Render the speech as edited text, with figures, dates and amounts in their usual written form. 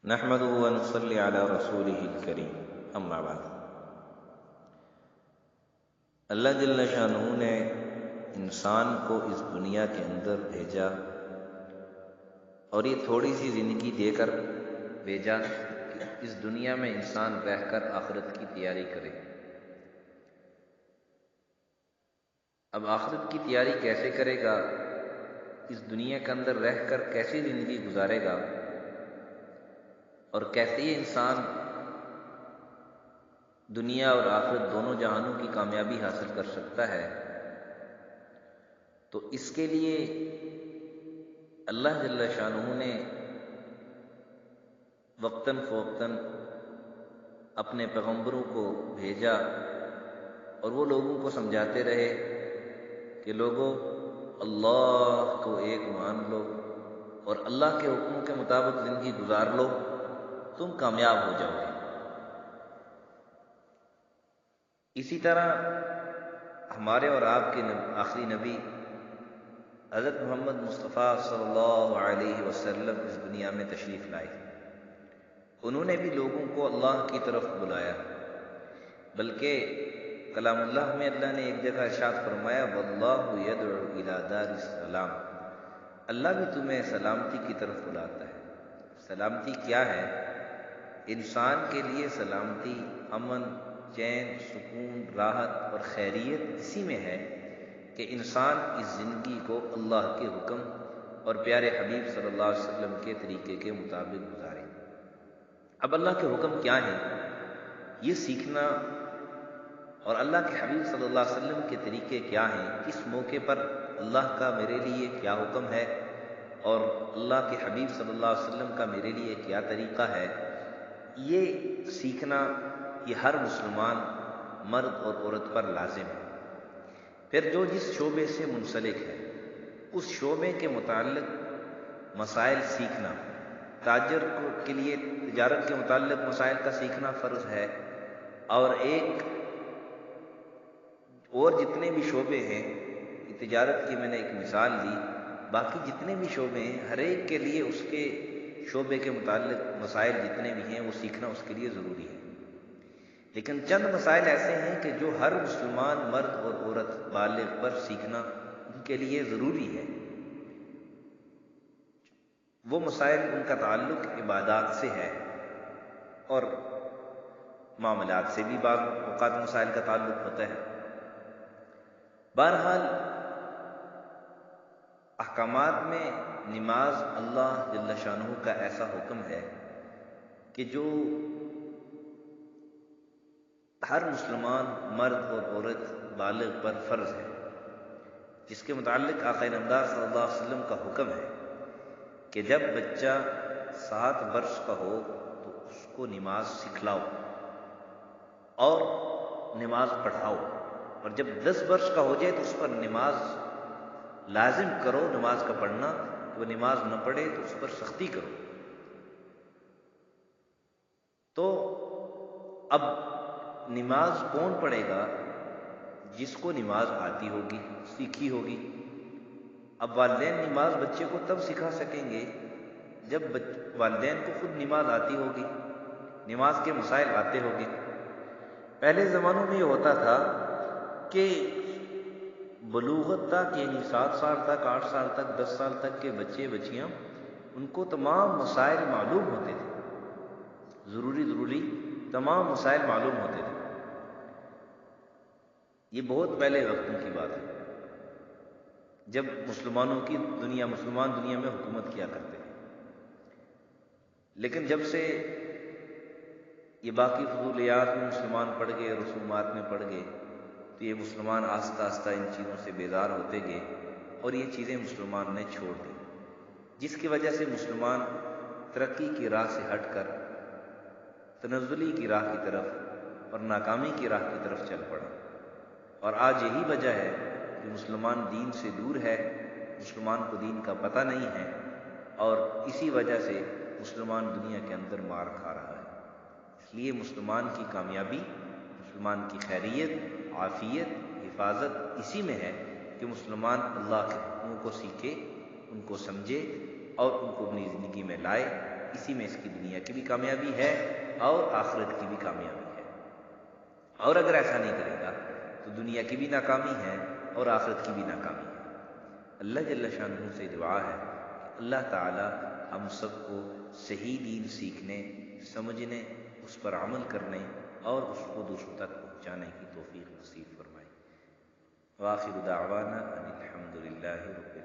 نحمده ونصلي على رسوله الكريم اما بعد۔ اللہ جل شانہ نے انسان کو اس دنیا کے اندر بھیجا اور یہ تھوڑی سی زندگی دے کر بھیجا کہ اس دنیا میں انسان رہ کر آخرت کی تیاری کرے۔ اب آخرت کی تیاری کیسے کرے گا، اس دنیا کے اندر رہ کر کیسی زندگی گزارے گا اور کیسے یہ انسان دنیا اور آخرت دونوں جہانوں کی کامیابی حاصل کر سکتا ہے، تو اس کے لیے اللہ جل شانہ نے وقتاً فوقتاً اپنے پیغمبروں کو بھیجا اور وہ لوگوں کو سمجھاتے رہے کہ لوگوں اللہ کو ایک مان لو اور اللہ کے حکموں کے مطابق زندگی گزار لو، تم کامیاب ہو جاؤ گے۔ اسی طرح ہمارے اور آپ کے آخری نبی حضرت محمد مصطفیٰ صلی اللہ علیہ وسلم اس دنیا میں تشریف لائے۔ انہوں نے بھی لوگوں کو اللہ کی طرف بلایا، بلکہ کلام اللہ میں اللہ نے ایک جگہ ارشاد فرمایا واللہ یدعو الی دار السلام، اللہ بھی تمہیں سلامتی کی طرف بلاتا ہے۔ سلامتی کیا ہے؟ انسان کے لیے سلامتی امن، چین، سکون، راحت اور خیریت اسی میں ہے کہ انسان اس زندگی کو اللہ کے حکم اور پیارے حبیب صلی اللہ علیہ وسلم کے طریقے کے مطابق گزارے۔ اب اللہ کے حکم کیا ہیں یہ سیکھنا اور اللہ کے حبیب صلی اللہ علیہ وسلم کے طریقے کیا ہیں، کس موقع پر اللہ کا میرے لیے کیا حکم ہے اور اللہ کے حبیب صلی اللہ علیہ وسلم کا میرے لیے کیا طریقہ ہے، یہ سیکھنا یہ ہر مسلمان مرد اور عورت پر لازم ہے۔ پھر جو جس شعبے سے منسلک ہے اس شعبے کے متعلق مسائل سیکھنا، تاجر کے لیے تجارت کے متعلق مسائل کا سیکھنا فرض ہے، اور جتنے بھی شعبے ہیں، تجارت کی میں نے ایک مثال دی، باقی جتنے بھی شعبے ہیں ہر ایک کے لیے اس کے شعبے کے متعلق مسائل جتنے بھی ہیں وہ سیکھنا اس کے لیے ضروری ہے۔ لیکن چند مسائل ایسے ہیں کہ جو ہر مسلمان مرد اور عورت بالغ پر سیکھنا ان کے لیے ضروری ہے۔ وہ مسائل ان کا تعلق عبادات سے ہے اور معاملات سے بھی بعض اوقات مسائل کا تعلق ہوتا ہے۔ بہرحال احکامات میں نماز اللہ جل شانہ کا ایسا حکم ہے کہ جو ہر مسلمان مرد اور عورت بالغ پر فرض ہے، جس کے متعلق آقا نامدار صلی اللہ علیہ وسلم کا حکم ہے کہ جب بچہ 7 برس کا ہو تو اس کو نماز سکھلاؤ اور نماز پڑھاؤ، اور جب 10 برس کا ہو جائے تو اس پر نماز لازم کرو، نماز کا پڑھنا، وہ نماز نہ پڑھے تو اس پر سختی کرو۔ تو اب نماز کون پڑھے گا؟ جس کو نماز آتی ہوگی، سیکھی ہوگی۔ اب والدین نماز بچے کو تب سکھا سکیں گے جب والدین کو خود نماز آتی ہوگی، نماز کے مسائل آتے ہوگی۔ پہلے زمانوں میں یہ ہوتا تھا کہ بلوغت تک، یعنی 7 سال تک، 8 سال تک، 10 سال تک کے بچے بچیاں، ان کو تمام مسائل معلوم ہوتے تھے، ضروری تمام مسائل معلوم ہوتے تھے۔ یہ بہت پہلے وقتوں کی بات ہے جب مسلمان دنیا میں حکومت کیا کرتے تھے۔ لیکن جب سے یہ باقی فضولیات میں مسلمان پڑ گئے، رسومات میں پڑ گئے، تو یہ مسلمان آہستہ آہستہ ان چیزوں سے بیزار ہوتے گئے اور یہ چیزیں مسلمان نے چھوڑ دی، جس کی وجہ سے مسلمان ترقی کی راہ سے ہٹ کر تنزلی کی راہ کی طرف اور ناکامی کی راہ کی طرف چل پڑا۔ اور آج یہی وجہ ہے کہ مسلمان دین سے دور ہے، مسلمان کو دین کا پتہ نہیں ہے، اور اسی وجہ سے مسلمان دنیا کے اندر مار کھا رہا ہے۔ اس لیے مسلمان کی کامیابی، مسلمان کی خیریت، عافیت، حفاظت اسی میں ہے کہ مسلمان اللہ کے حکموں کو سیکھے، ان کو سمجھے اور ان کو اپنی زندگی میں لائے۔ اسی میں اس کی دنیا کی بھی کامیابی ہے اور آخرت کی بھی کامیابی ہے. اور اگر ایسا نہیں کرے گا تو دنیا کی بھی ناکامی ہے اور آخرت کی بھی ناکامی ہے. اللہ جل شانہ سے دعا ہے کہ اللہ تعالی ہم سب کو صحیح دین سیکھنے، سمجھنے، اس پر عمل کرنے اور اس کو دوسروں تک پہنچانے کی توفیق نصیب فرمائے. وآخر دعوانا ان الحمد للہ رب